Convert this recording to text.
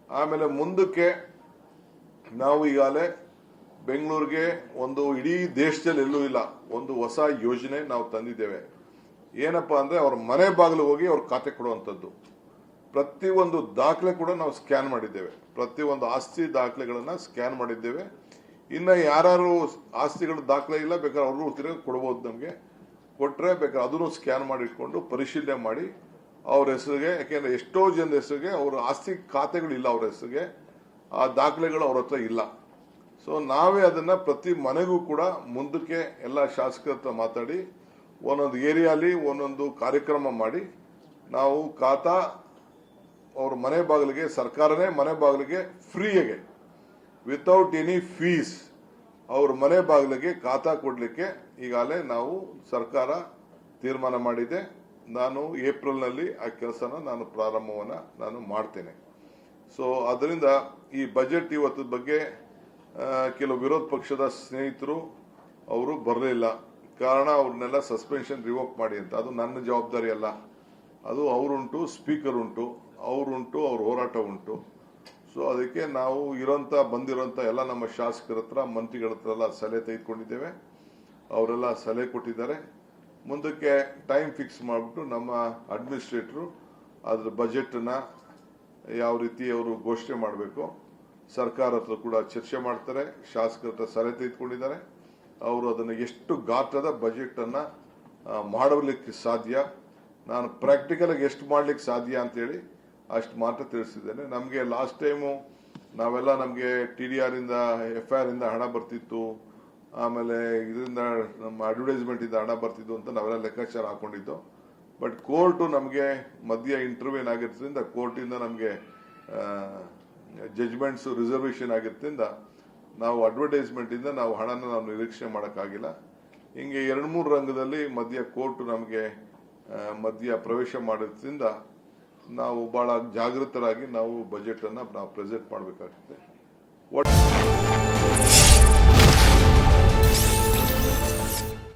ಆಮೇಲೆ ಮುಂದಕ್ಕೆ ನಾವು ಈಗಾಗಲೇ ಬೆಂಗಳೂರಿಗೆ ಒಂದು ಇಡೀ ದೇಶದಲ್ಲಿ ಎಲ್ಲೂ ಇಲ್ಲ ಒಂದು ಹೊಸ ಯೋಜನೆ ನಾವು ತಂದಿದ್ದೇವೆ. ಏನಪ್ಪಾ ಅಂದ್ರೆ ಅವ್ರ ಮನೆ ಬಾಗಿಲು ಹೋಗಿ ಅವ್ರ ಖಾತೆ ಕೊಡುವಂಥದ್ದು. ಪ್ರತಿಯೊಂದು ದಾಖಲೆ ಕೂಡ ನಾವು ಸ್ಕ್ಯಾನ್ ಮಾಡಿದ್ದೇವೆ. ಪ್ರತಿಯೊಂದು ಆಸ್ತಿ ದಾಖಲೆಗಳನ್ನ ಸ್ಕ್ಯಾನ್ ಮಾಡಿದ್ದೇವೆ. ಇನ್ನು ಯಾರು ಆಸ್ತಿಗಳ ದಾಖಲೆ ಇಲ್ಲ ಬೇಕಾದ್ರೆ ಅವರು ತಿರುಗಿ ಕೊಡ್ಬೋದು. ನಮಗೆ ಕೊಟ್ಟರೆ ಬೇಕಾದ್ರೆ ಅದನ್ನು ಸ್ಕ್ಯಾನ್ ಮಾಡಿ ಇಟ್ಕೊಂಡು ಪರಿಶೀಲನೆ ಮಾಡಿ ಅವ್ರ ಹೆಸರಿಗೆ, ಯಾಕೆಂದ್ರೆ ಎಷ್ಟೋ ಜನದ ಹೆಸರಿಗೆ ಅವ್ರ ಆಸ್ತಿ ಖಾತೆಗಳಿಲ್ಲ, ಅವ್ರ ಹೆಸರಿಗೆ ಆ ದಾಖಲೆಗಳು ಅವ್ರ ಹತ್ರ ಇಲ್ಲ. ಸೊ ನಾವೇ ಅದನ್ನ ಪ್ರತಿ ಮನೆಗೂ ಕೂಡ ಮುಂದಕ್ಕೆ ಎಲ್ಲ ಶಾಸಕರ ಹತ್ರ ಮಾತಾಡಿ ಒಂದೊಂದು ಏರಿಯಾಲಿ ಒಂದೊಂದು ಕಾರ್ಯಕ್ರಮ ಮಾಡಿ ನಾವು ಖಾತಾ ಅವ್ರ ಮನೆ ಬಾಗಿಲಿಗೆ, ಸರ್ಕಾರನೇ ಮನೆ ಬಾಗಿಲಿಗೆ ಫ್ರೀಯಾಗೆ ವಿತೌಟ್ ಎನಿ ಫೀಸ್ ಅವ್ರ ಮನೆ ಬಾಗಿಲಿಗೆ ಖಾತಾ ಕೊಡ್ಲಿಕ್ಕೆ ಈಗಾಗಲೇ ನಾವು ಸರ್ಕಾರ ತೀರ್ಮಾನ ಮಾಡಿದೆ. ನಾನು ಏಪ್ರಿಲ್ನಲ್ಲಿ ಆ ಕೆಲಸನ ನಾನು ಮಾಡ್ತೇನೆ. ಸೊ ಅದರಿಂದ ಈ ಬಜೆಟ್ ಇವತ್ತು ಬಗ್ಗೆ ಕೆಲವು ವಿರೋಧ ಪಕ್ಷದ ಸ್ನೇಹಿತರು ಅವರು ಬರಲಿಲ್ಲ. ಕಾರಣ ಅವ್ರನ್ನೆಲ್ಲ ಸಸ್ಪೆನ್ಷನ್ ರಿವೋಕ್ ಮಾಡಿ ಅಂತ. ಅದು ನನ್ನ ಜವಾಬ್ದಾರಿ ಅಲ್ಲ, ಅದು ಅವರುಂಟು, ಸ್ಪೀಕರ್ ಉಂಟು, ಅವರುಂಟು, ಅವ್ರ ಹೋರಾಟ ಉಂಟು. ಸೊ ಅದಕ್ಕೆ ನಾವು ಬಂದಿರೋಂಥ ಎಲ್ಲ ನಮ್ಮ ಶಾಸಕರ ಹತ್ರ, ಮಂತ್ರಿಗಳ ಹತ್ರ ಎಲ್ಲ ಸಲಹೆ ತೆಗೆದುಕೊಂಡಿದ್ದೇವೆ. ಅವರೆಲ್ಲ ಸಲಹೆ ಕೊಟ್ಟಿದ್ದಾರೆ. ಮುಂದಕ್ಕೆ ಟೈಮ್ ಫಿಕ್ಸ್ ಮಾಡಿಬಿಟ್ಟು ನಮ್ಮ ಅಡ್ಮಿನಿಸ್ಟ್ರೇಟರು ಅದ್ರ ಬಜೆಟ್ನ ಯಾವ ರೀತಿ ಅವರು ಘೋಷಣೆ ಮಾಡಬೇಕು, ಸರ್ಕಾರ ಹತ್ರ ಕೂಡ ಚರ್ಚೆ ಮಾಡ್ತಾರೆ. ಶಾಸಕರ ಹತ್ರ ಸಲಹೆ ತೆಗೆದುಕೊಂಡಿದ್ದಾರೆ. ಅವರು ಅದನ್ನು ಎಷ್ಟು ಗಾತ್ರದ ಬಜೆಟ್ ಅನ್ನ ಮಾಡಲಿಕ್ಕೆ ಸಾಧ್ಯ, ನಾನು ಪ್ರಾಕ್ಟಿಕಲ್ ಆಗಿ ಎಷ್ಟು ಮಾಡ್ಲಿಕ್ಕೆ ಸಾಧ್ಯ ಅಂತೇಳಿ ಅಷ್ಟು ಮಾತ್ರ ತಿಳಿಸಿದ್ದೇನೆ. ನಮಗೆ ಲಾಸ್ಟ್ ಟೈಮು ನಾವೆಲ್ಲ ನಮಗೆ TDR ಇಂದ, FIR ಇಂದ ಹಣ ಬರ್ತಿತ್ತು, ಆಮೇಲೆ ಇದರಿಂದ ನಮ್ಮ ಅಡ್ವರ್ಟೈಸ್ಮೆಂಟ್ ಇಂದ ಹಣ ಬರ್ತಿದ್ದು ಅಂತ ನಾವೆಲ್ಲ ಲೆಕ್ಕಾಚಾರ ಹಾಕೊಂಡಿದ್ದು. ಬಟ್ ಕೋರ್ಟು ನಮಗೆ ಮಧ್ಯ ಇಂಟರ್ವ್ಯೂನ್ ಆಗಿರೋದ್ರಿಂದ, ಕೋರ್ಟಿಂದ ನಮಗೆ ಜಜ್ಮೆಂಟ್ಸ್ ರಿಸರ್ವೇಷನ್ ಆಗಿರೋದ್ರಿಂದ ನಾವು ಅಡ್ವರ್ಟೈಸ್ಮೆಂಟ್ ಇಂದ ನಾವು ಹಣನ ನಾವು ನಿರೀಕ್ಷೆ ಮಾಡೋಕ್ಕಾಗಿಲ್ಲ. ಹಿಂಗೆ 2-3 ರಂಗದಲ್ಲಿ ಮಧ್ಯ ಕೋರ್ಟ್ ನಮಗೆ ಮಧ್ಯ ಪ್ರವೇಶ ಮಾಡೋದ್ರಿಂದ ನಾವು ಬಹಳ ಜಾಗೃತರಾಗಿ ನಾವು ಬಜೆಟ್ ಅನ್ನ ನಾವು ಪ್ರೆಸೆಂಟ್ ಮಾಡಬೇಕಾಗುತ್ತೆ.